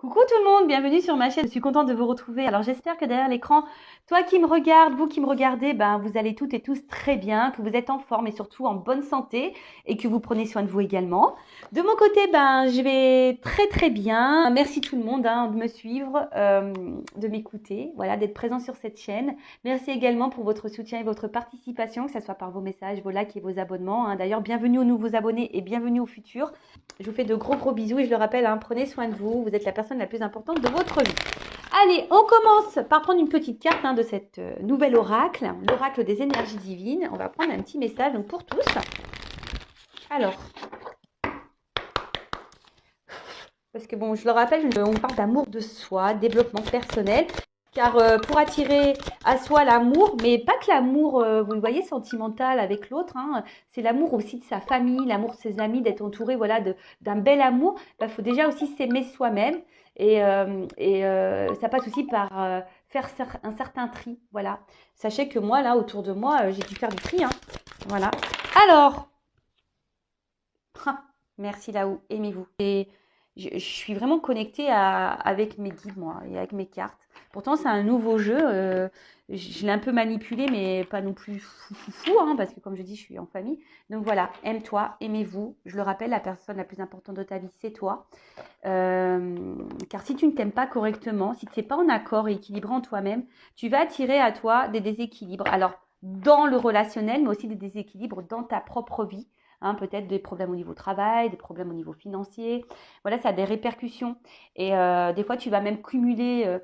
Coucou tout le monde, bienvenue sur ma chaîne, je suis contente de vous retrouver. Alors j'espère que derrière l'écran, toi qui me regardes, vous qui me regardez, vous allez toutes et tous très bien, que vous êtes en forme et surtout en bonne santé et que vous prenez soin de vous également. De mon côté, je vais très bien. Merci tout le monde de me suivre, de m'écouter, voilà, d'être présent sur cette chaîne. Merci également pour votre soutien et votre participation, que ce soit par vos messages, vos likes et vos abonnements. D'ailleurs, bienvenue aux nouveaux abonnés et bienvenue aux futurs. Je vous fais de gros bisous et je le rappelle, prenez soin de vous. Vous êtes la personne la plus importante de votre vie. Allez, on commence par prendre une petite carte de cette nouvelle oracle, l'oracle des énergies divines. On va prendre un petit message donc, pour tous. Alors, parce que bon, je le rappelle, on parle d'amour de soi, développement personnel. Car pour attirer à soi l'amour, mais pas que l'amour, vous le voyez, sentimental avec l'autre, c'est l'amour aussi de sa famille, l'amour de ses amis, d'être entouré voilà, d'un bel amour. Faut déjà aussi s'aimer soi-même et ça passe aussi par faire un certain tri. Voilà. Sachez que moi, là, autour de moi, j'ai dû faire du tri. Voilà. Alors, merci là-haut, aimez-vous. Et je suis vraiment connectée avec mes guides, moi, et avec mes cartes. Pourtant, c'est un nouveau jeu. Je l'ai un peu manipulé, mais pas non plus fou, parce que comme je dis, je suis en famille. Donc voilà, aime-toi, aimez-vous. Je le rappelle, la personne la plus importante de ta vie, c'est toi. Car si tu ne t'aimes pas correctement, si tu n'es pas en accord et équilibré en toi-même, tu vas attirer à toi des déséquilibres. Alors, dans le relationnel, mais aussi des déséquilibres dans ta propre vie. Peut-être des problèmes au niveau travail, des problèmes au niveau financier. Voilà, ça a des répercussions. Et des fois, tu vas même cumuler,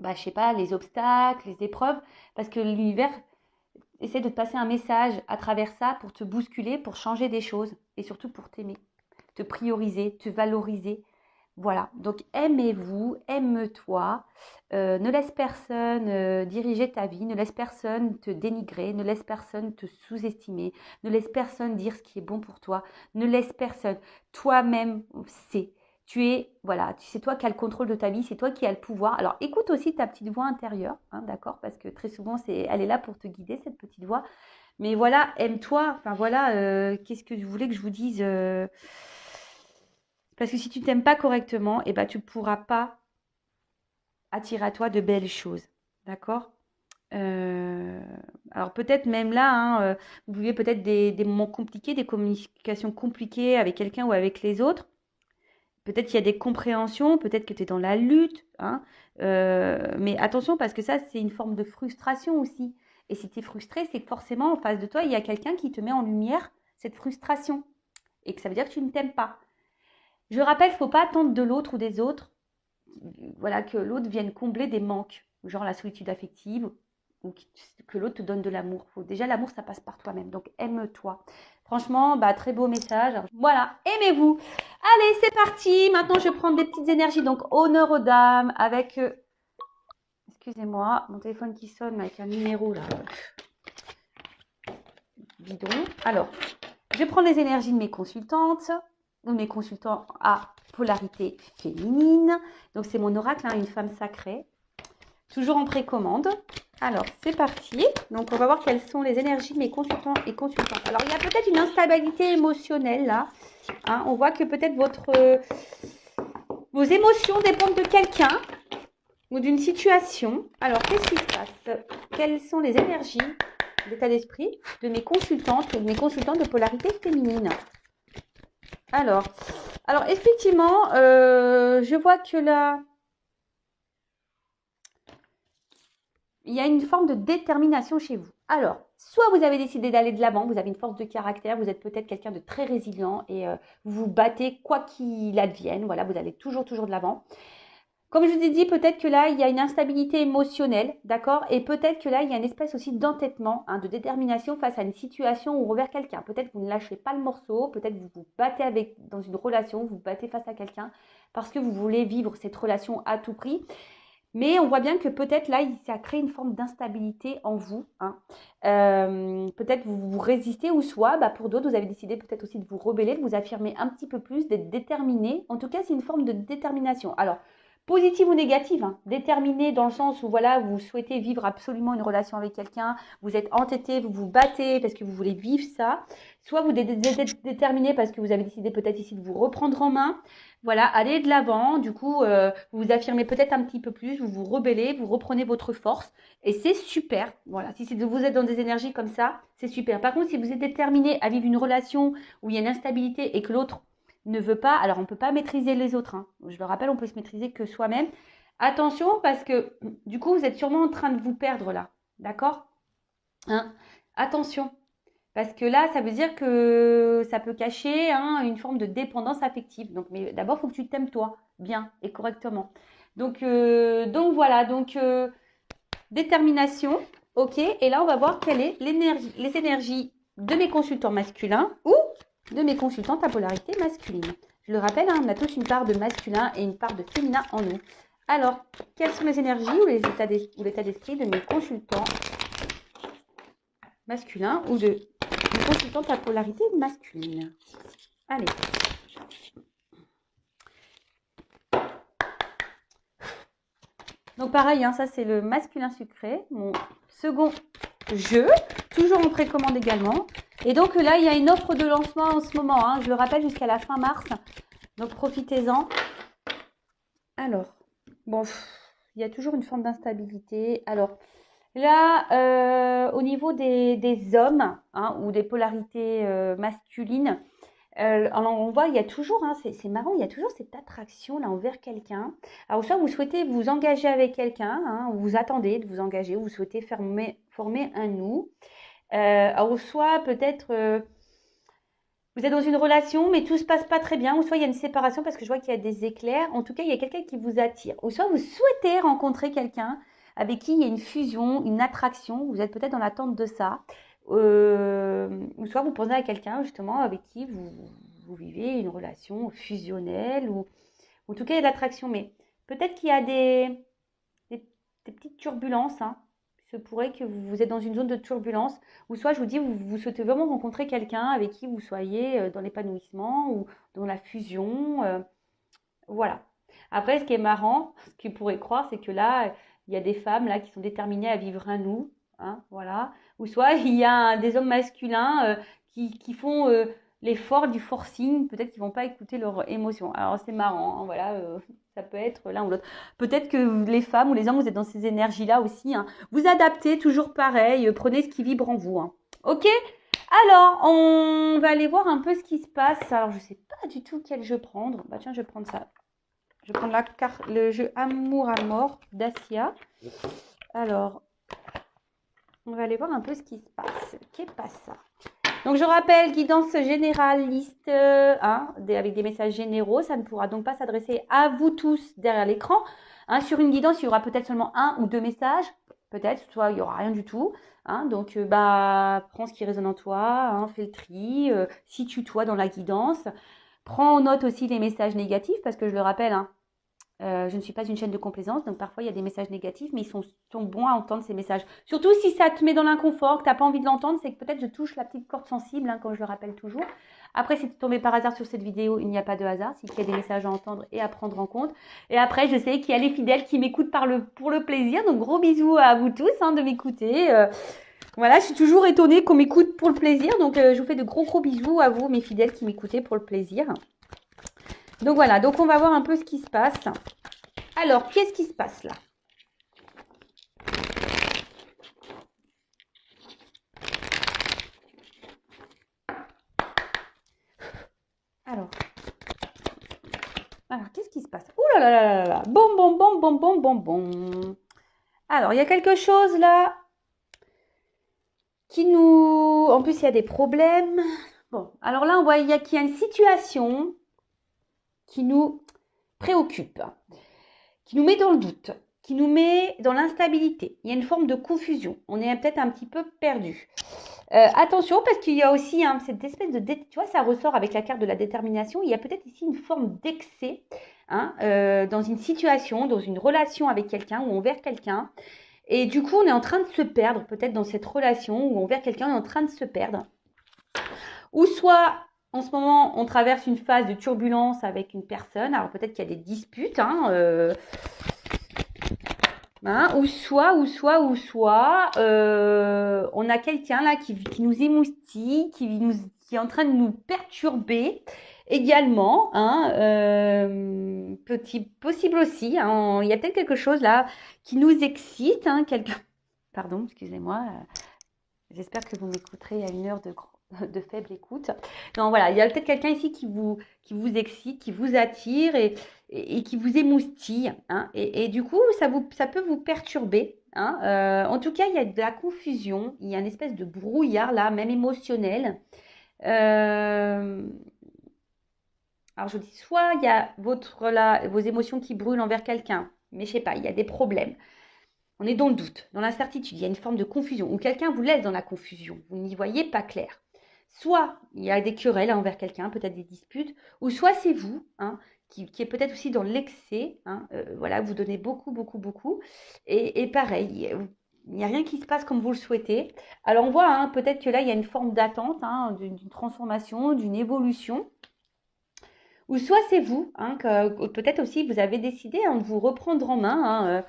je sais pas, les obstacles, les épreuves, parce que l'univers essaie de te passer un message à travers ça pour te bousculer, pour changer des choses et surtout pour t'aimer, te prioriser, te valoriser. Voilà, donc aimez-vous, aime-toi, ne laisse personne diriger ta vie, ne laisse personne te dénigrer, ne laisse personne te sous-estimer, ne laisse personne dire ce qui est bon pour toi, ne laisse personne, toi-même sais. Voilà, c'est toi qui as le contrôle de ta vie, c'est toi qui as le pouvoir. Alors écoute aussi ta petite voix intérieure, d'accord, parce que très souvent elle est là pour te guider, cette petite voix. Mais voilà, aime-toi, enfin voilà, qu'est-ce que vous voulez que je vous dise parce que si tu t'aimes pas correctement, tu ne pourras pas attirer à toi de belles choses. D'accord. Alors peut-être même là, vous vivez peut-être des moments compliqués, des communications compliquées avec quelqu'un ou avec les autres. Peut-être qu'il y a des compréhensions, peut-être que tu es dans la lutte. Mais attention parce que ça, c'est une forme de frustration aussi. Et si tu es frustré, c'est que forcément en face de toi, il y a quelqu'un qui te met en lumière cette frustration. Et que ça veut dire que tu ne t'aimes pas. Je rappelle, il ne faut pas attendre de l'autre ou des autres, voilà, que l'autre vienne combler des manques, genre la solitude affective, ou que l'autre te donne de l'amour. Déjà, l'amour, ça passe par toi-même, donc aime-toi. Franchement, très beau message. Voilà, aimez-vous. Allez, c'est parti. Maintenant, je vais prendre des petites énergies. Donc, honneur aux dames avec... excusez-moi, mon téléphone qui sonne avec un numéro là. Bidon. Alors, je prends les énergies de mes consultantes. Ou mes consultants à polarité féminine. Donc, c'est mon oracle, une femme sacrée. Toujours en précommande. Alors, c'est parti. Donc, on va voir quelles sont les énergies de mes consultants et consultantes. Alors, il y a peut-être une instabilité émotionnelle là. On voit que peut-être vos émotions dépendent de quelqu'un ou d'une situation. Alors, qu'est-ce qui se passe? Quelles sont les énergies d'état d'esprit de mes consultantes ou de mes consultants de polarité féminine? Alors effectivement, je vois que là, il y a une forme de détermination chez vous. Alors, soit vous avez décidé d'aller de l'avant, vous avez une force de caractère, vous êtes peut-être quelqu'un de très résilient et vous vous battez quoi qu'il advienne. Voilà, vous allez toujours de l'avant. Comme je vous ai dit, peut-être que là, il y a une instabilité émotionnelle, d'accord? Et peut-être que là, il y a une espèce aussi d'entêtement, de détermination face à une situation ou envers quelqu'un. Peut-être que vous ne lâchez pas le morceau, peut-être que vous vous battez dans une relation, vous vous battez face à quelqu'un parce que vous voulez vivre cette relation à tout prix. Mais on voit bien que peut-être là, ça crée une forme d'instabilité en vous. Peut-être vous résistez ou soit, pour d'autres, vous avez décidé peut-être aussi de vous rebeller, de vous affirmer un petit peu plus, d'être déterminé. En tout cas, c'est une forme de détermination. Alors, positive ou négative, hein, déterminée dans le sens où voilà, vous souhaitez vivre absolument une relation avec quelqu'un, vous êtes entêté, vous vous battez parce que vous voulez vivre ça, soit vous êtes déterminé parce que vous avez décidé peut-être ici de vous reprendre en main, voilà, allez de l'avant, du coup, vous vous affirmez peut-être un petit peu plus, vous vous rebellez, vous reprenez votre force, et c'est super, voilà, si vous êtes dans des énergies comme ça, c'est super. Par contre, si vous êtes déterminé à vivre une relation où il y a une instabilité et que l'autre ne veut pas, alors on ne peut pas maîtriser les autres, hein. Je le rappelle, on peut se maîtriser que soi-même. Attention parce que du coup, vous êtes sûrement en train de vous perdre là, d'accord, hein? Attention, parce que là, ça veut dire que ça peut cacher hein, une forme de dépendance affective. Donc, mais d'abord, il faut que tu t'aimes toi, bien et correctement. Donc voilà, détermination, ok. Et là, on va voir quelle est l'énergie, les énergies de mes consultants masculins ou de mes consultantes à polarité masculine. Je le rappelle, hein, on a tous une part de masculin et une part de féminin en nous. Alors, quelles sont les énergies ou l'état d'esprit de mes consultants masculins ou de mes consultantes à polarité masculine? Allez. Donc pareil, hein, ça c'est le masculin sucré, mon second jeu, toujours en précommande également. Et donc là, il y a une offre de lancement en ce moment, hein, je le rappelle, jusqu'à la fin mars. Donc profitez-en. Alors, bon, il y a toujours une forme d'instabilité. Alors là, au niveau des hommes hein, ou des polarités masculines, alors on voit, il y a toujours, hein, c'est marrant, il y a toujours cette attraction là envers quelqu'un. Alors soit vous souhaitez vous engager avec quelqu'un, hein, ou vous attendez de vous engager, ou vous souhaitez former un nous. Alors soit peut-être vous êtes dans une relation, mais tout se passe pas très bien, ou soit il y a une séparation parce que je vois qu'il y a des éclairs. En tout cas, il y a quelqu'un qui vous attire. Ou soit vous souhaitez rencontrer quelqu'un avec qui il y a une fusion, une attraction. Vous êtes peut-être dans l'attente de ça. Ou soit vous pensez à quelqu'un justement avec qui vous vivez une relation fusionnelle ou en tout cas il y a de l'attraction. Mais peut-être qu'il y a des petites turbulences. Hein. Il se pourrait que vous êtes dans une zone de turbulence ou soit je vous dis vous souhaitez vraiment rencontrer quelqu'un avec qui vous soyez dans l'épanouissement ou dans la fusion. Voilà. Après, ce qui est marrant, ce qu'ils pourraient croire, c'est que là, il y a des femmes là qui sont déterminées à vivre un nous, hein, voilà. Ou soit il y a des hommes masculins qui font l'effort du forcing, peut-être qu'ils vont pas écouter leurs émotions. Alors c'est marrant, hein, voilà, ça peut être l'un ou l'autre. Peut-être que les femmes ou les hommes, vous êtes dans ces énergies-là aussi. Hein. Vous adaptez toujours pareil, prenez ce qui vibre en vous. Hein. Ok? Alors, on va aller voir un peu ce qui se passe. Alors, je sais pas du tout quel jeu prendre. Bah tiens, je vais prendre ça. Je vais prendre le jeu Amour à mort d'Asia. Alors, on va aller voir un peu ce qui se passe. Qu'est pas ça? Donc, je rappelle, guidance généraliste hein, avec des messages généraux. Ça ne pourra donc pas s'adresser à vous tous derrière l'écran. Hein, sur une guidance, il y aura peut-être seulement 1 ou 2 messages. Peut-être, soit il n'y aura rien du tout. Hein, donc, prends ce qui résonne en toi, hein, fais le tri, situe-toi dans la guidance. Prends en note aussi les messages négatifs parce que je le rappelle, hein, je ne suis pas une chaîne de complaisance, donc parfois il y a des messages négatifs, mais ils sont bons à entendre ces messages. Surtout si ça te met dans l'inconfort, que tu n'as pas envie de l'entendre, c'est que peut-être je touche la petite corde sensible, hein, comme je le rappelle toujours. Après, si tu es tombé par hasard sur cette vidéo, il n'y a pas de hasard, c'est qu'il y a des messages à entendre et à prendre en compte. Et après, je sais qu'il y a les fidèles qui m'écoutent pour le plaisir, donc gros bisous à vous tous hein, de m'écouter. Voilà, je suis toujours étonnée qu'on m'écoute pour le plaisir, donc je vous fais de gros bisous à vous, mes fidèles qui m'écoutez pour le plaisir. Donc voilà, donc on va voir un peu ce qui se passe. Alors, qu'est-ce qui se passe là? Alors, qu'est-ce qui se passe? Ouh là là là là là. Bon. Alors, il y a quelque chose là qui nous... En plus, il y a des problèmes. Bon, alors là, on voit qu'il y a une situation qui nous préoccupe, qui nous met dans le doute, qui nous met dans l'instabilité. Il y a une forme de confusion. On est peut-être un petit peu perdu. Attention, parce qu'il y a aussi hein, cette espèce de... Tu vois, ça ressort avec la carte de la détermination. Il y a peut-être ici une forme d'excès hein, dans une situation, dans une relation avec quelqu'un ou envers quelqu'un. Et du coup, on est en train de se perdre, peut-être dans cette relation ou envers quelqu'un, on est en train de se perdre. Ou soit En ce moment, on traverse une phase de turbulence avec une personne. Alors peut-être qu'il y a des disputes, ou soit, on a quelqu'un là qui nous émoustille, qui est en train de nous perturber également, possible aussi, il y a peut-être quelque chose là qui nous excite, Pardon, excusez-moi. J'espère que vous m'écouterez à une heure de faible écoute. Non, voilà, il y a peut-être quelqu'un ici qui vous excite, qui vous attire et qui vous émoustille. Et du coup, ça peut vous perturber. En tout cas, il y a de la confusion, il y a une espèce de brouillard là, même émotionnel. Alors je dis, soit il y a vos émotions qui brûlent envers quelqu'un, mais je sais pas, il y a des problèmes. On est dans le doute, dans l'incertitude, il y a une forme de confusion, ou quelqu'un vous laisse dans la confusion, vous n'y voyez pas clair. Soit il y a des querelles envers quelqu'un, peut-être des disputes, ou soit c'est vous, qui est peut-être aussi dans l'excès, voilà, vous donnez beaucoup, beaucoup, beaucoup, et pareil, il n'y a rien qui se passe comme vous le souhaitez. Alors on voit, peut-être que là, il y a une forme d'attente, d'une transformation, d'une évolution, ou soit c'est vous, que peut-être aussi vous avez décidé de vous reprendre en main,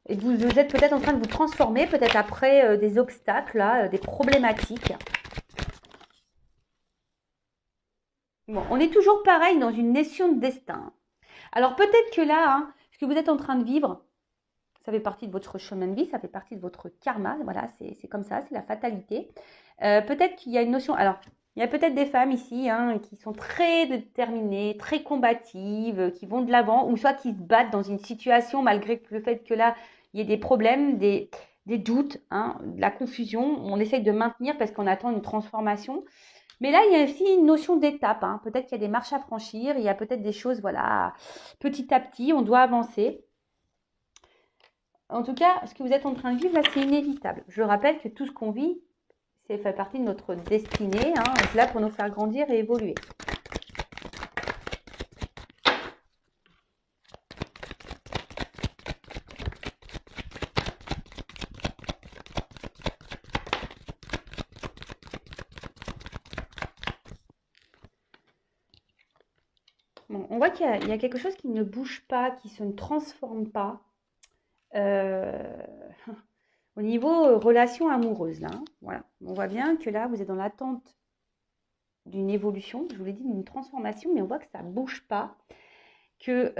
et vous êtes peut-être en train de vous transformer, peut-être après des obstacles, là, des problématiques. Bon, on est toujours pareil dans une nation de destin. Alors peut-être que là, ce que vous êtes en train de vivre, ça fait partie de votre chemin de vie, ça fait partie de votre karma. Voilà, c'est comme ça, c'est la fatalité. Peut-être qu'il y a une notion. Alors, il y a peut-être des femmes ici qui sont très déterminées, très combatives, qui vont de l'avant, ou soit qui se battent dans une situation malgré le fait que là, il y ait des problèmes, des doutes, de la confusion. On essaye de maintenir parce qu'on attend une transformation. Mais là, il y a aussi une notion d'étape. Peut-être qu'il y a des marches à franchir, il y a peut-être des choses, voilà, petit à petit, on doit avancer. En tout cas, ce que vous êtes en train de vivre, là, c'est inévitable. Je rappelle que tout ce qu'on vit, c'est fait partie de notre destinée. C'est là pour nous faire grandir et évoluer. Bon, on voit qu'il y a quelque chose qui ne bouge pas, qui se ne transforme pas. Au niveau relation amoureuse, là, voilà. On voit bien que là, vous êtes dans l'attente d'une évolution, je vous l'ai dit, d'une transformation, mais on voit que ça ne bouge pas. Que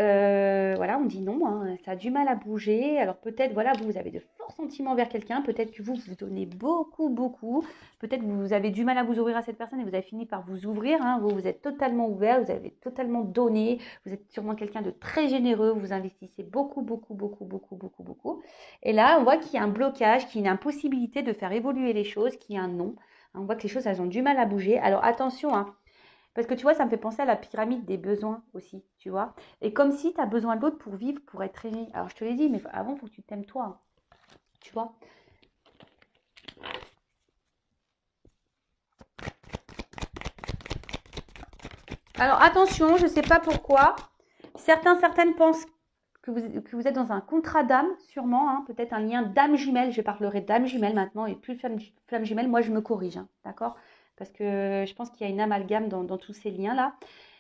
voilà, on dit non, ça a du mal à bouger. Alors peut-être, voilà, vous avez de forts sentiments vers quelqu'un, peut-être que vous donnez beaucoup, beaucoup, peut-être que vous avez du mal à vous ouvrir à cette personne et vous avez fini par vous ouvrir, vous êtes totalement ouvert, vous avez totalement donné, vous êtes sûrement quelqu'un de très généreux, vous investissez beaucoup, beaucoup, beaucoup, beaucoup, beaucoup, beaucoup. Et là, on voit qu'il y a un blocage, qu'il y a une impossibilité de faire évoluer les choses, qu'il y a un non. On voit que les choses, elles ont du mal à bouger. Alors attention, parce que tu vois, ça me fait penser à la pyramide des besoins aussi, tu vois. Et comme si tu as besoin de l'autre pour vivre, pour être aimé. Alors je te l'ai dit, mais avant, il faut que tu t'aimes toi, tu vois. Alors attention, je ne sais pas pourquoi. Certaines pensent que vous êtes dans un contrat d'âme, sûrement, peut-être un lien d'âme jumelle. Je parlerai d'âme jumelle maintenant et plus flamme jumelle. Moi, je me corrige, d'accord? Parce que je pense qu'il y a une amalgame dans tous ces liens-là.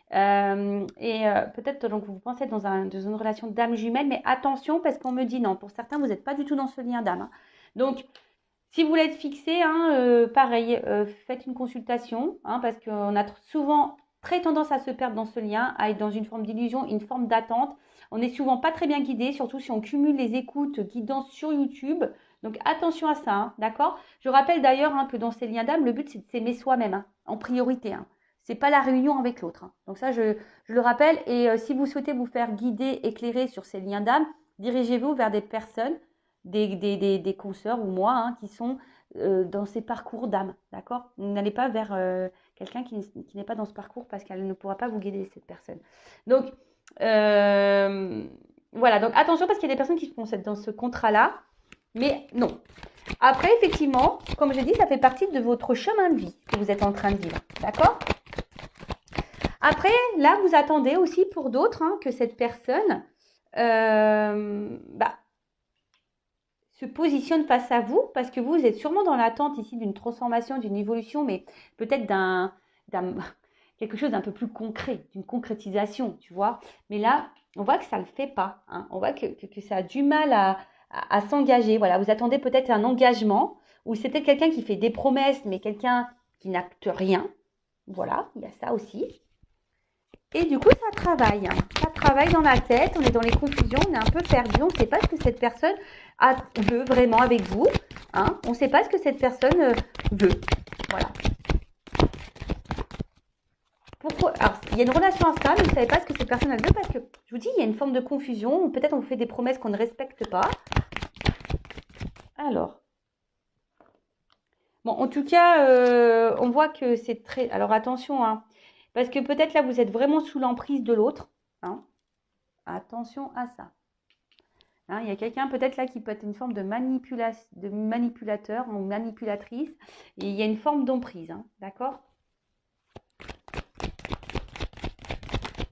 Peut-être donc vous pensez être dans une relation d'âme jumelle, mais attention parce qu'on me dit non. Pour certains, vous n'êtes pas du tout dans ce lien d'âme. Donc, si vous voulez être fixé, pareil, faites une consultation, parce qu'on a souvent très tendance à se perdre dans ce lien, à être dans une forme d'illusion, une forme d'attente. On n'est souvent pas très bien guidé, surtout si on cumule les écoutes guidances sur YouTube. Donc attention à ça, d'accord? Je rappelle d'ailleurs que dans ces liens d'âme, le but c'est de s'aimer soi-même, en priorité. C'est pas la réunion avec l'autre. Donc ça, je le rappelle. Et si vous souhaitez vous faire guider, éclairer sur ces liens d'âme, dirigez-vous vers des personnes, des consoeurs ou moi, qui sont dans ces parcours d'âme, d'accord? N'allez pas vers quelqu'un qui n'est pas dans ce parcours parce qu'elle ne pourra pas vous guider, cette personne. Donc, voilà. Donc, attention parce qu'il y a des personnes qui sont dans ce contrat-là, mais non. Après, effectivement, comme je dis, ça fait partie de votre chemin de vie que vous êtes en train de vivre, d'accord? Après, là, vous attendez aussi pour d'autres que cette personne se positionne face à vous parce que vous êtes sûrement dans l'attente ici d'une transformation, d'une évolution, mais peut-être quelque chose d'un peu plus concret, d'une concrétisation, tu vois. Mais là, on voit que ça ne le fait pas. Hein. On voit que ça a du mal à s'engager. Voilà, vous attendez peut-être un engagement, ou c'est peut-être quelqu'un qui fait des promesses, mais quelqu'un qui n'acte rien. Voilà, il y a ça aussi. Et du coup, ça travaille. Hein. Ça travaille dans la tête, on est dans les confusions, on est un peu perdu, on ne sait pas ce que cette personne veut vraiment avec vous. Hein. On ne sait pas ce que cette personne veut. Voilà. Pourquoi? Alors, il y a une relation instable, vous ne savez pas ce que cette personne veut parce que, je vous dis, il y a une forme de confusion, ou peut-être on vous fait des promesses qu'on ne respecte pas. Alors, bon, en tout cas, on voit que c'est très... Alors, attention, hein, parce que peut-être là, vous êtes vraiment sous l'emprise de l'autre. Hein. Attention à ça. Hein, il y a quelqu'un peut-être là qui peut être une forme de manipulateur ou manipulatrice. Et il y a une forme d'emprise, hein, d'accord?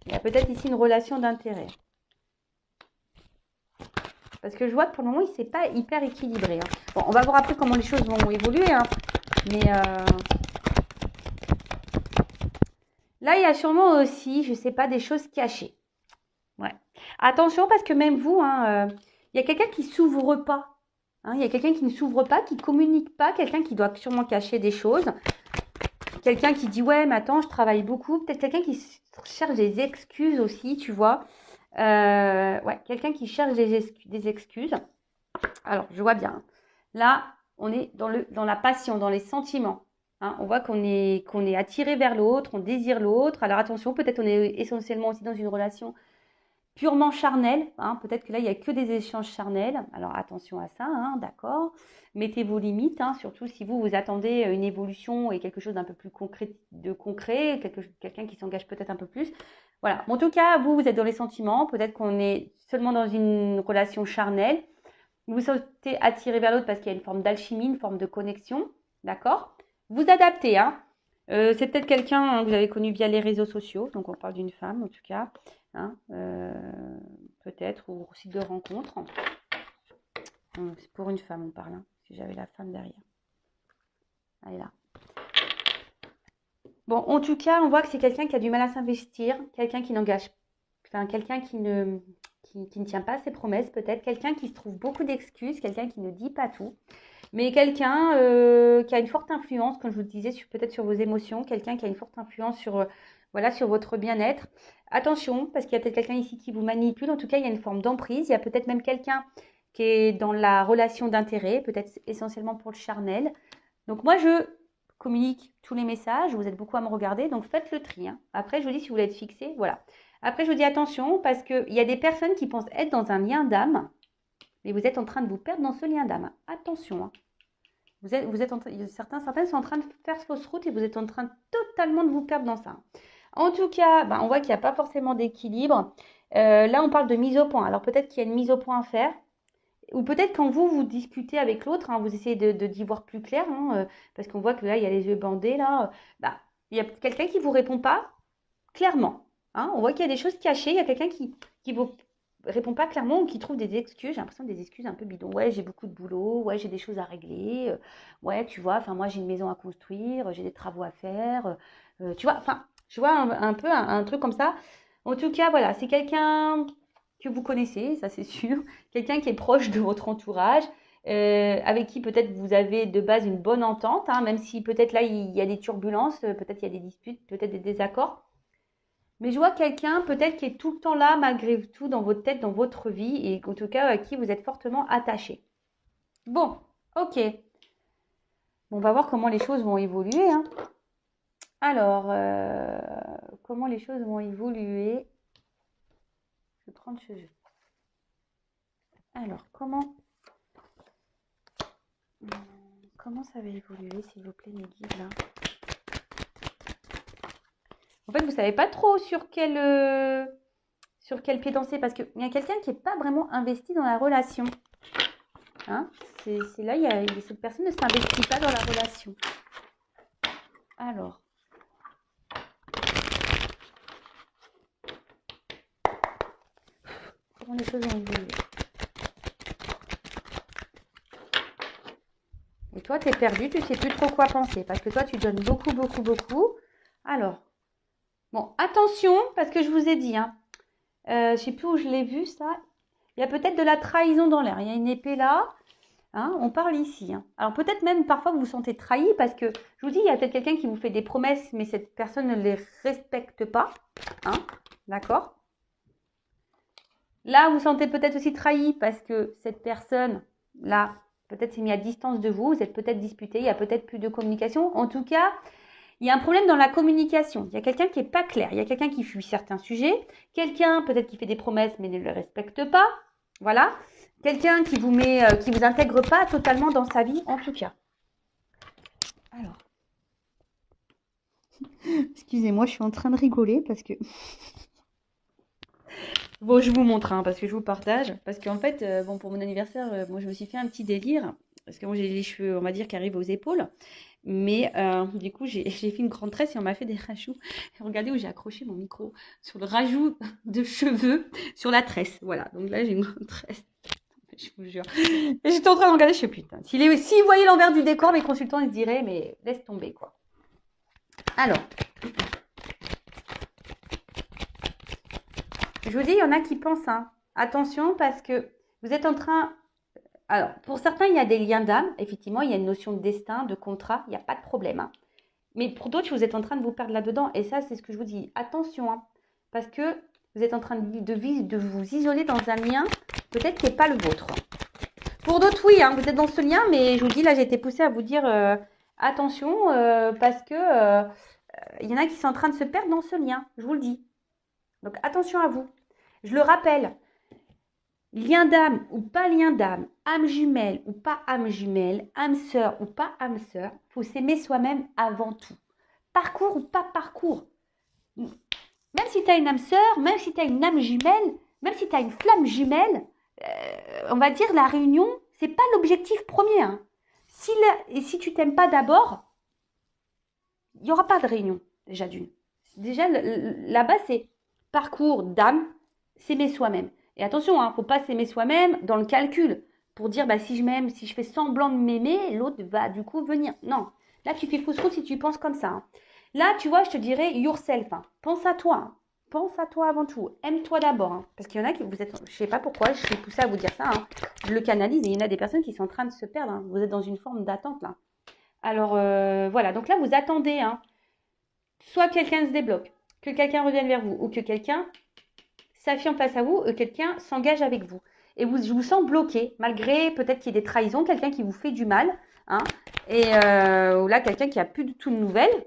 Il y a peut-être ici une relation d'intérêt. Parce que je vois que pour le moment, il ne s'est pas hyper équilibré. Hein. Bon, on va voir après comment les choses vont évoluer. Hein. Mais là, il y a sûrement aussi, je ne sais pas, des choses cachées. Ouais. Attention, parce que même vous, hein, il y a quelqu'un qui ne s'ouvre pas. Hein, il y a quelqu'un qui ne s'ouvre pas, qui ne communique pas, quelqu'un qui doit sûrement cacher des choses. Quelqu'un qui dit, ouais, mais attends, je travaille beaucoup. Peut-être quelqu'un qui cherche des excuses aussi, tu vois. Ouais, quelqu'un qui cherche des excuses. Alors, je vois bien. Là, on est dans la passion, dans les sentiments. Hein, on voit qu'on est attiré vers l'autre, on désire l'autre. Alors, attention, peut-être on est essentiellement aussi dans une relation purement charnelle. Hein, peut-être que là, il n'y a que des échanges charnels. Alors, attention à ça, hein, d'accord. Mettez vos limites, hein, surtout si vous attendez une évolution et quelque chose d'un peu plus concret, quelqu'un qui s'engage peut-être un peu plus. Voilà. En tout cas, vous êtes dans les sentiments. Peut-être qu'on est seulement dans une relation charnelle. Vous vous sentez attiré vers l'autre parce qu'il y a une forme d'alchimie, une forme de connexion. D'accord? Vous adaptez. Hein. C'est peut-être quelqu'un hein, que vous avez connu via les réseaux sociaux. Donc, on parle d'une femme, en tout cas. Hein, peut-être, ou site de rencontre. C'est pour une femme, on parle. Hein, si j'avais la femme derrière. Elle est là. Bon, en tout cas, on voit que c'est quelqu'un qui a du mal à s'investir, quelqu'un qui n'engage, enfin, quelqu'un qui ne tient pas ses promesses, peut-être, quelqu'un qui se trouve beaucoup d'excuses, quelqu'un qui ne dit pas tout, mais quelqu'un qui a une forte influence, comme je vous le disais, peut-être sur vos émotions, quelqu'un qui a une forte influence sur, voilà, sur votre bien-être. Attention, parce qu'il y a peut-être quelqu'un ici qui vous manipule, en tout cas, il y a une forme d'emprise, il y a peut-être même quelqu'un qui est dans la relation d'intérêt, peut-être essentiellement pour le charnel. Donc moi, je communique tous les messages, vous êtes beaucoup à me regarder, donc faites le tri. Hein. Après, je vous dis si vous voulez être fixé, voilà. Après, je vous dis attention, parce qu'il y a des personnes qui pensent être dans un lien d'âme, mais vous êtes en train de vous perdre dans ce lien d'âme. Attention, hein. Certaines sont en train de faire fausse route et vous êtes en train totalement de vous perdre dans ça. En tout cas, on voit qu'il n'y a pas forcément d'équilibre. Là, on parle de mise au point. Alors peut-être qu'il y a une mise au point à faire. Ou peut-être quand vous discutez avec l'autre, hein, vous essayez d'y voir plus clair, hein, parce qu'on voit que là, il y a les yeux bandés, là. Il y a quelqu'un qui ne vous répond pas clairement. Hein. On voit qu'il y a des choses cachées, il y a quelqu'un qui ne vous répond pas clairement ou qui trouve des excuses. J'ai l'impression des excuses un peu bidons. Ouais, j'ai beaucoup de boulot, ouais, j'ai des choses à régler, ouais, tu vois, enfin, moi, j'ai une maison à construire, j'ai des travaux à faire, tu vois, enfin, je vois un peu un truc comme ça. En tout cas, voilà, c'est quelqu'un que vous connaissez, ça c'est sûr, quelqu'un qui est proche de votre entourage, avec qui peut-être vous avez de base une bonne entente, hein, même si peut-être là il y a des turbulences, peut-être il y a des disputes, peut-être des désaccords. Mais je vois quelqu'un peut-être qui est tout le temps là malgré tout dans votre tête, dans votre vie, et en tout cas à qui vous êtes fortement attaché. Bon, ok. Bon, on va voir comment les choses vont évoluer. Hein. Alors, comment les choses vont évoluer? Je vais prendre ce jeu. Alors, comment ça va évoluer, s'il vous plaît, mes guides, là? En fait, vous ne savez pas trop sur quel pied danser, parce qu'il y a quelqu'un qui n'est pas vraiment investi dans la relation. Hein, c'est là, cette personne ne s'investit pas dans la relation. Alors. Comment les choses vont évoluer? Et toi, tu es perdu, tu ne sais plus trop quoi penser. Parce que toi, tu donnes beaucoup, beaucoup, beaucoup. Alors, bon, attention, parce que je vous ai dit, hein, je ne sais plus où je l'ai vu, ça. Il y a peut-être de la trahison dans l'air. Il y a une épée là. Hein, on parle ici. Hein. Alors peut-être même parfois vous vous sentez trahi parce que, je vous dis, il y a peut-être quelqu'un qui vous fait des promesses, mais cette personne ne les respecte pas. Hein, d'accord? Là, vous vous sentez peut-être aussi trahi parce que cette personne, là, peut-être s'est mise à distance de vous. Vous êtes peut-être disputé. Il y a peut-être plus de communication. En tout cas, il y a un problème dans la communication. Il y a quelqu'un qui n'est pas clair. Il y a quelqu'un qui fuit certains sujets. Quelqu'un peut-être qui fait des promesses mais ne les respecte pas. Voilà. Quelqu'un qui vous met, qui vous intègre pas totalement dans sa vie, en tout cas. Alors. Excusez-moi, je suis en train de rigoler parce que... Bon, je vous montre, hein, parce que je vous partage. Parce qu'en fait, bon, pour mon anniversaire, moi, je me suis fait un petit délire. Parce que moi, j'ai les cheveux, on va dire, qui arrivent aux épaules. Mais du coup, j'ai fait une grande tresse et on m'a fait des rajouts. Regardez où j'ai accroché mon micro. Sur le rajout de cheveux sur la tresse. Voilà, donc là, j'ai une grande tresse. Je vous jure. Et j'étais en train de regarder, je sais putain. S'ils voyaient l'envers du décor, mes consultants, ils se diraient, mais laisse tomber, quoi. Alors. Je vous dis, il y en a qui pensent, hein. Attention, parce que vous êtes en train... Alors, pour certains, il y a des liens d'âme. Effectivement, il y a une notion de destin, de contrat. Il n'y a pas de problème, hein. Mais pour d'autres, vous êtes en train de vous perdre là-dedans. Et ça, c'est ce que je vous dis. Attention, hein. Parce que vous êtes en train de vous isoler dans un lien, peut-être qui n'est pas le vôtre. Pour d'autres, oui, hein, vous êtes dans ce lien, mais je vous dis, là, j'ai été poussée à vous dire attention, parce que il y en a qui sont en train de se perdre dans ce lien, je vous le dis. Donc, attention à vous. Je le rappelle, lien d'âme ou pas lien d'âme, âme jumelle ou pas âme jumelle, âme sœur ou pas âme sœur, il faut s'aimer soi-même avant tout. Parcours ou pas parcours. Même si tu as une âme sœur, même si tu as une âme jumelle, même si tu as une flamme jumelle, on va dire la réunion, c'est pas l'objectif premier. Hein. Si tu t'aimes pas d'abord, il n'y aura pas de réunion, déjà d'une. Déjà, là-bas, c'est parcours d'âme, s'aimer soi-même. Et attention, il ne faut pas s'aimer soi-même dans le calcul. Pour dire, bah, si je m'aime, si je fais semblant de m'aimer, l'autre va du coup venir. Non, là, tu fais fausse route si tu penses comme ça. Hein. Là, tu vois, je te dirais yourself. Hein. Pense à toi. Hein. Pense à toi avant tout. Aime-toi d'abord. Hein. Parce qu'il y en a qui, vous êtes, je ne sais pas pourquoi, je suis poussée à vous dire ça. Hein. Je le canalise et il y en a des personnes qui sont en train de se perdre. Hein. Vous êtes dans une forme d'attente là. Alors, voilà. Donc là, vous attendez. Hein. Soit quelqu'un se débloque, que quelqu'un revienne vers vous ou que quelqu'un s'affirme face à vous, quelqu'un s'engage avec vous. Et je vous sens bloqué, malgré peut-être qu'il y ait des trahisons, quelqu'un qui vous fait du mal. Hein, et ou là, quelqu'un qui n'a plus du tout de nouvelles.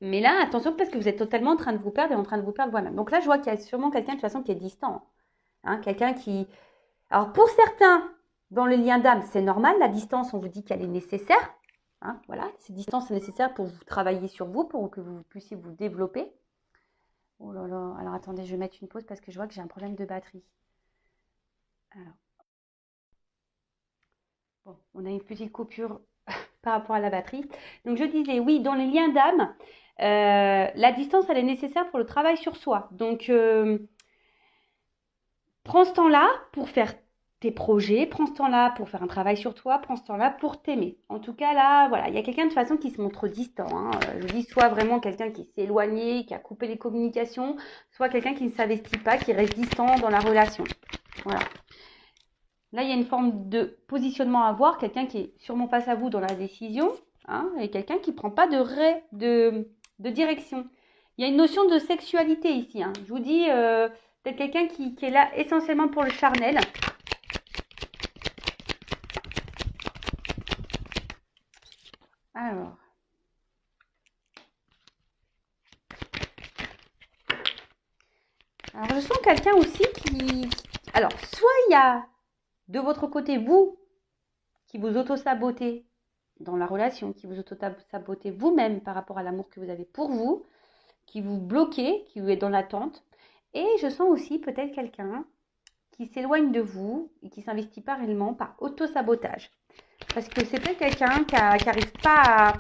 Mais là, attention, parce que vous êtes totalement en train de vous perdre et en train de vous perdre vous-même. Donc là, je vois qu'il y a sûrement quelqu'un de toute façon qui est distant. Hein, quelqu'un qui... Alors, pour certains, dans le lien d'âme, c'est normal. La distance, on vous dit qu'elle est nécessaire. Hein, voilà, cette distance est nécessaire pour vous travailler sur vous, pour que vous puissiez vous développer. Oh là là, alors attendez, je vais mettre une pause parce que je vois que j'ai un problème de batterie. Alors. Bon, on a une petite coupure par rapport à la batterie. Donc je disais, oui, dans les liens d'âme, la distance, elle est nécessaire pour le travail sur soi. Donc, prends ce temps-là pour faire tes projets, prends ce temps-là pour faire un travail sur toi, prends ce temps-là pour t'aimer. En tout cas, là, voilà, il y a quelqu'un de toute façon qui se montre distant. Hein. Je dis soit vraiment quelqu'un qui s'est éloigné, qui a coupé les communications, soit quelqu'un qui ne s'investit pas, qui reste distant dans la relation. Voilà. Là, il y a une forme de positionnement à avoir, quelqu'un qui est sûrement face à vous dans la décision, hein, et quelqu'un qui ne prend pas de direction. Il y a une notion de sexualité ici. Hein. Je vous dis, peut-être quelqu'un qui est là essentiellement pour le charnel. Alors, je sens quelqu'un aussi qui... Alors, soit il y a de votre côté, vous, qui vous auto-sabotez dans la relation, qui vous auto-sabotez vous-même par rapport à l'amour que vous avez pour vous, qui vous bloquez, qui vous êtes dans l'attente. Et je sens aussi peut-être quelqu'un qui s'éloigne de vous et qui ne s'investit pas réellement par auto-sabotage. Parce que c'est peut-être quelqu'un qui n'arrive pas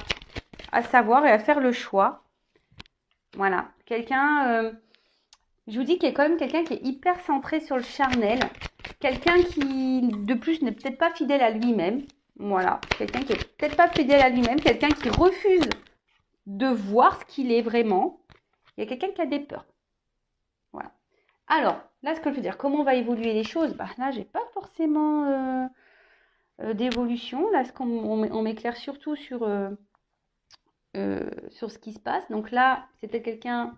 à savoir et à faire le choix. Voilà. Quelqu'un, je vous dis qu'il y a quand même quelqu'un qui est hyper centré sur le charnel. Quelqu'un qui, de plus, n'est peut-être pas fidèle à lui-même. Voilà. Quelqu'un qui n'est peut-être pas fidèle à lui-même. Quelqu'un qui refuse de voir ce qu'il est vraiment. Il y a quelqu'un qui a des peurs. Voilà. Alors, là, ce que je veux dire, comment va évoluer les choses? Bah, là, j'ai pas forcément d'évolution. Là, on m'éclaire surtout sur ce qui se passe. Donc là, c'est peut-être quelqu'un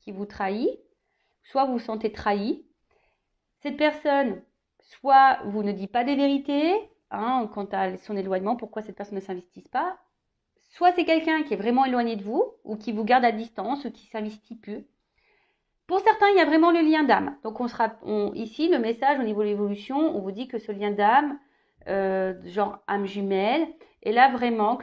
qui vous trahit. Soit vous vous sentez trahi. Cette personne, soit vous ne dit pas des vérités quant à son éloignement, pourquoi cette personne ne s'investit pas. Soit c'est quelqu'un qui est vraiment éloigné de vous ou qui vous garde à distance ou qui s'investit peu. Pour certains, il y a vraiment le lien d'âme. Donc ici, le message au niveau de l'évolution, on vous dit que ce lien d'âme, genre âme jumelle, est là vraiment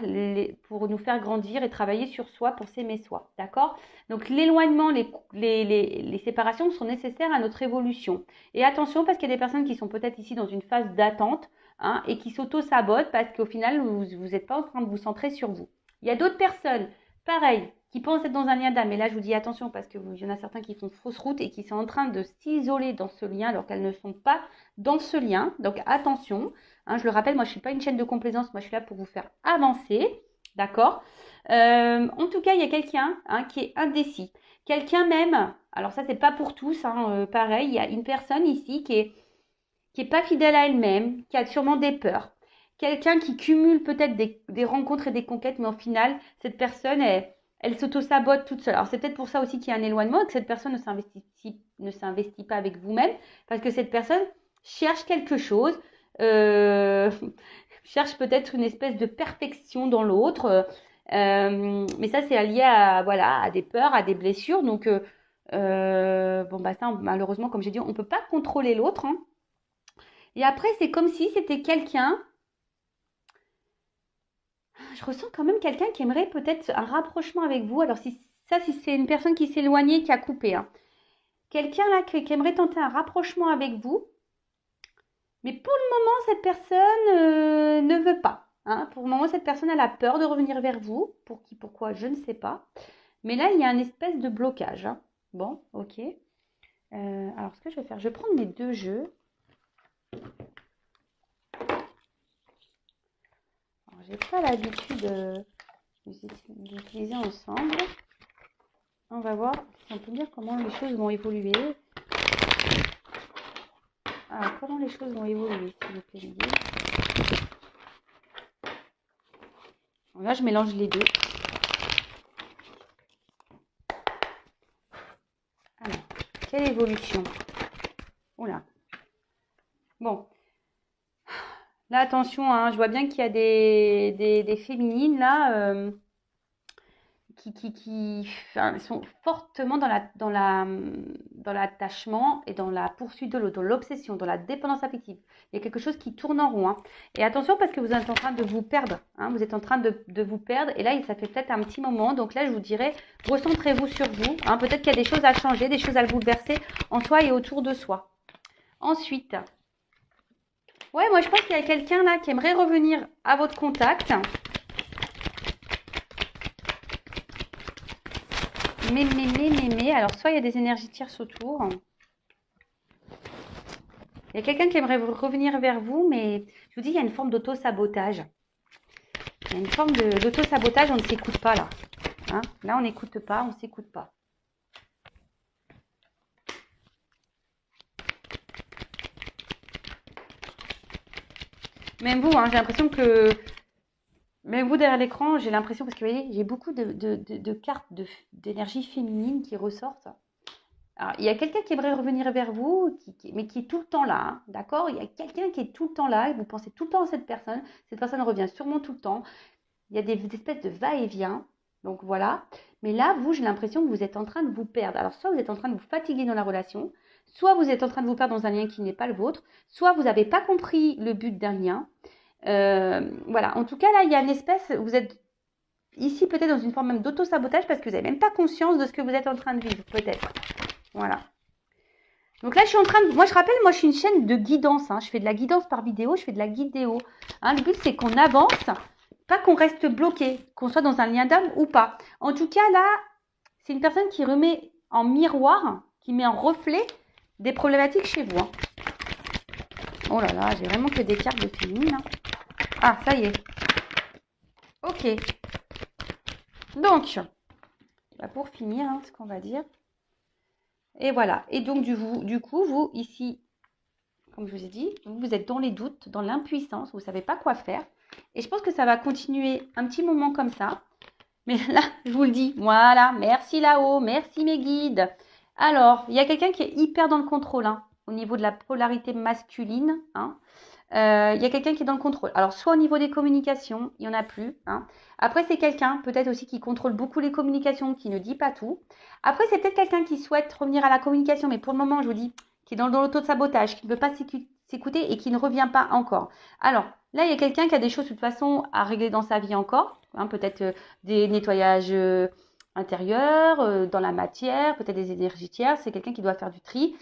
pour nous faire grandir et travailler sur soi pour s'aimer soi. D'accord? Donc l'éloignement, les séparations sont nécessaires à notre évolution. Et attention, parce qu'il y a des personnes qui sont peut-être ici dans une phase d'attente et qui s'auto-sabotent parce qu'au final, vous n'êtes pas en train de vous centrer sur vous. Il y a d'autres personnes, pareil, qui pensent être dans un lien d'âme. Et là, je vous dis attention parce qu'il y en a certains qui font fausse route et qui sont en train de s'isoler dans ce lien alors qu'elles ne sont pas dans ce lien. Donc attention, je le rappelle, moi je ne suis pas une chaîne de complaisance, moi je suis là pour vous faire avancer. D'accord? En tout cas, il y a quelqu'un qui est indécis. Quelqu'un même, alors ça c'est pas pour tous, pareil, il y a une personne ici qui est pas fidèle à elle-même, qui a sûrement des peurs. Quelqu'un qui cumule peut-être des rencontres et des conquêtes, mais au final, cette personne, elle s'auto-sabote toute seule. Alors, c'est peut-être pour ça aussi qu'il y a un éloignement et que cette personne ne s'investit pas avec vous-même, parce que cette personne cherche quelque chose, cherche peut-être une espèce de perfection dans l'autre, mais ça, c'est lié à des peurs, à des blessures. Donc, ça, malheureusement, comme j'ai dit, on ne peut pas contrôler l'autre. Et après, c'est comme si c'était quelqu'un... Je ressens quand même quelqu'un qui aimerait peut-être un rapprochement avec vous. Alors, si c'est une personne qui s'est éloignée, qui a coupé. Quelqu'un là qui aimerait tenter un rapprochement avec vous. Mais pour le moment, cette personne ne veut pas. Pour le moment, cette personne, elle a peur de revenir vers vous. Pourquoi, je ne sais pas. Mais là, il y a un espèce de blocage. Bon, ok. Alors, ce que je vais faire, je vais prendre mes deux jeux. J'ai pas l'habitude d'utiliser ensemble. On va voir si on peut dire comment les choses vont évoluer. Alors, comment les choses vont évoluer, s'il vous plaît, Lydie. Là, je mélange les deux. Alors, quelle évolution? Oula. Bon. Là, attention, je vois bien qu'il y a des féminines, là, qui sont fortement dans l'attachement et dans la poursuite de l'autre, dans l'obsession, dans la dépendance affective. Il y a quelque chose qui tourne en rond. Et attention, parce que vous êtes en train de vous perdre. Vous êtes en train de vous perdre. Et là, ça fait peut-être un petit moment. Donc là, je vous dirais, recentrez-vous sur vous. Peut-être qu'il y a des choses à changer, des choses à bouleverser en soi et autour de soi. Ensuite... Ouais, moi je pense qu'il y a quelqu'un là qui aimerait revenir à votre contact. Mais, alors soit il y a des énergies tierces autour. Il y a quelqu'un qui aimerait revenir vers vous, mais je vous dis, il y a une forme d'auto-sabotage. Il y a une forme d'auto-sabotage, on ne s'écoute pas là. Là, on n'écoute pas, on ne s'écoute pas. Même vous, j'ai l'impression que... Même vous, derrière l'écran, j'ai l'impression... Parce que vous voyez, j'ai beaucoup de cartes d'énergie féminine qui ressortent. Alors, il y a quelqu'un qui aimerait revenir vers vous, mais qui est tout le temps là. D'accord? Il y a quelqu'un qui est tout le temps là. Et vous pensez tout le temps à cette personne. Cette personne revient sûrement tout le temps. Il y a des espèces de va-et-vient. Donc, voilà. Mais là, vous, j'ai l'impression que vous êtes en train de vous perdre. Alors, soit vous êtes en train de vous fatiguer dans la relation, soit vous êtes en train de vous perdre dans un lien qui n'est pas le vôtre, soit vous n'avez pas compris le but d'un lien. Voilà. En tout cas, là, il y a une espèce... Vous êtes ici peut-être dans une forme même d'auto-sabotage parce que vous n'avez même pas conscience de ce que vous êtes en train de vivre, peut-être. Voilà. Donc là, je suis en train de... Moi, je rappelle, moi, je suis une chaîne de guidance. Je fais de la guidance par vidéo, je fais de la guidéo. Le but, c'est qu'on avance, pas qu'on reste bloqué, qu'on soit dans un lien d'âme ou pas. En tout cas, là, c'est une personne qui remet en miroir, qui met en reflet des problématiques chez vous. Oh là là, j'ai vraiment que des cartes de féminine. Ah, ça y est. Ok. Donc, bah, pour finir, hein, ce qu'on va dire. Et voilà. Et donc, du coup, vous, ici, comme je vous ai dit, vous êtes dans les doutes, dans l'impuissance, vous ne savez pas quoi faire. Et je pense que ça va continuer un petit moment comme ça. Mais là, je vous le dis, voilà, merci là-haut, merci mes guides. Alors, il y a quelqu'un qui est hyper dans le contrôle, hein, au niveau de la polarité masculine. Hein. Il y a quelqu'un qui est dans le contrôle. Alors, soit au niveau des communications, il n'y en a plus. Hein. Après, c'est quelqu'un peut-être aussi qui contrôle beaucoup les communications, qui ne dit pas tout. Après, c'est peut-être quelqu'un qui souhaite revenir à la communication, mais pour le moment, je vous dis, qui est dans l'auto-sabotage, qui ne veut pas s'écouter et qui ne revient pas encore. Alors, là, il y a quelqu'un qui a des choses de toute façon à régler dans sa vie encore. Hein, peut-être des nettoyages intérieurs, dans la matière, peut-être des énergies tierces. C'est quelqu'un qui doit faire du tri.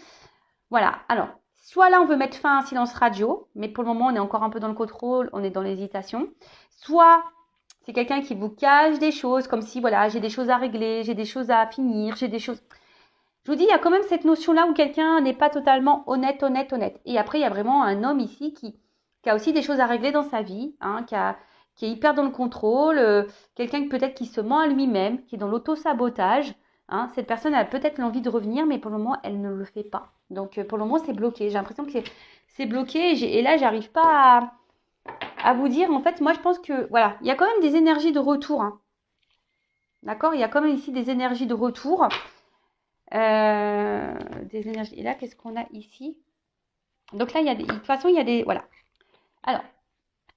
Voilà. Alors, soit là, on veut mettre fin à un silence radio, mais pour le moment, on est encore un peu dans le contrôle, on est dans l'hésitation. Soit c'est quelqu'un qui vous cache des choses, comme si, voilà, j'ai des choses à régler, j'ai des choses à finir, j'ai des choses... Je vous dis, il y a quand même cette notion-là où quelqu'un n'est pas totalement honnête. Et après, il y a vraiment un homme ici qui a aussi des choses à régler dans sa vie, hein, qui est hyper dans le contrôle, quelqu'un peut-être qui se ment à lui-même, qui est dans l'auto-sabotage. Hein. Cette personne a peut-être l'envie de revenir, mais pour le moment, elle ne le fait pas. Donc, pour le moment, c'est bloqué. J'ai l'impression que c'est bloqué. Et là, j'arrive pas à vous dire. En fait, moi, je pense que, voilà, il y a quand même des énergies de retour. Hein. D'accord? Il y a quand même ici des énergies de retour. Des énergies. Et là, qu'est-ce qu'on a ici? Donc là, il y a de toute façon, il y a des... Voilà. Alors,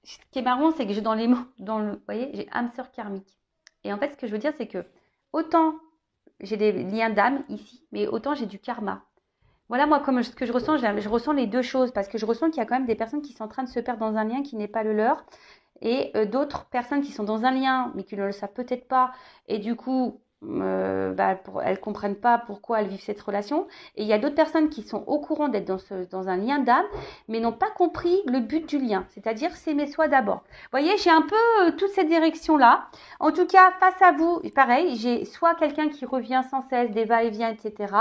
ce qui est marrant, c'est que j'ai dans les mots, vous voyez, j'ai âme sœur karmique. Et en fait, ce que je veux dire, c'est que autant j'ai des liens d'âme ici, mais autant j'ai du karma. Voilà, moi, comme ce que je ressens, je ressens les deux choses, parce que je ressens qu'il y a quand même des personnes qui sont en train de se perdre dans un lien qui n'est pas le leur, et d'autres personnes qui sont dans un lien, mais qui ne le savent peut-être pas, et du coup, elles ne comprennent pas pourquoi elles vivent cette relation. Et il y a d'autres personnes qui sont au courant d'être dans un lien d'âme, mais n'ont pas compris le but du lien, c'est-à-dire s'aimer soi d'abord. Vous voyez, j'ai un peu toute cette direction-là. En tout cas, face à vous, pareil, j'ai soit quelqu'un qui revient sans cesse, des va-et-vient, etc.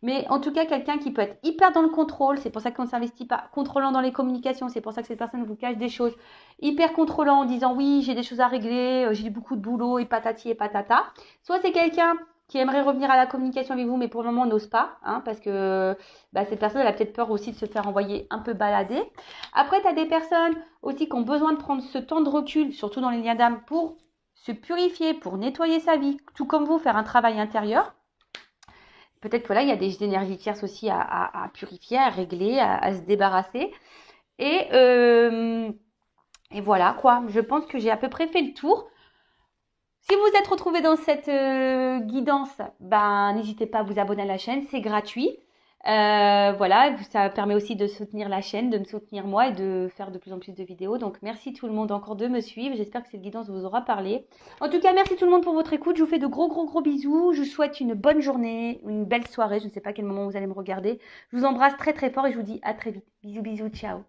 Mais en tout cas, quelqu'un qui peut être hyper dans le contrôle, c'est pour ça qu'on ne s'investit pas, contrôlant dans les communications, c'est pour ça que cette personne vous cache des choses, hyper contrôlant en disant oui, j'ai des choses à régler, j'ai beaucoup de boulot et patati et patata. Soit c'est quelqu'un qui aimerait revenir à la communication avec vous, mais pour le moment n'ose pas, hein, parce que cette personne elle a peut-être peur aussi de se faire envoyer un peu balader. Après, tu as des personnes aussi qui ont besoin de prendre ce temps de recul, surtout dans les liens d'âme, pour se purifier, pour nettoyer sa vie, tout comme vous, faire un travail intérieur. Peut-être que là, il y a des énergies tierces aussi à purifier, à régler, à se débarrasser. Et voilà, quoi. Je pense que j'ai à peu près fait le tour. Si vous êtes retrouvé dans cette guidance, n'hésitez pas à vous abonner à la chaîne, c'est gratuit. Voilà, ça permet aussi de soutenir la chaîne, de me soutenir moi et de faire de plus en plus de vidéos. Donc merci tout le monde encore de me suivre. J'espère que cette guidance vous aura parlé. En tout cas, merci tout le monde pour votre écoute. Je vous fais de gros bisous. Je vous souhaite une bonne journée, une belle soirée. Je ne sais pas à quel moment vous allez me regarder. Je vous embrasse très fort et je vous dis à très vite. Bisous, ciao.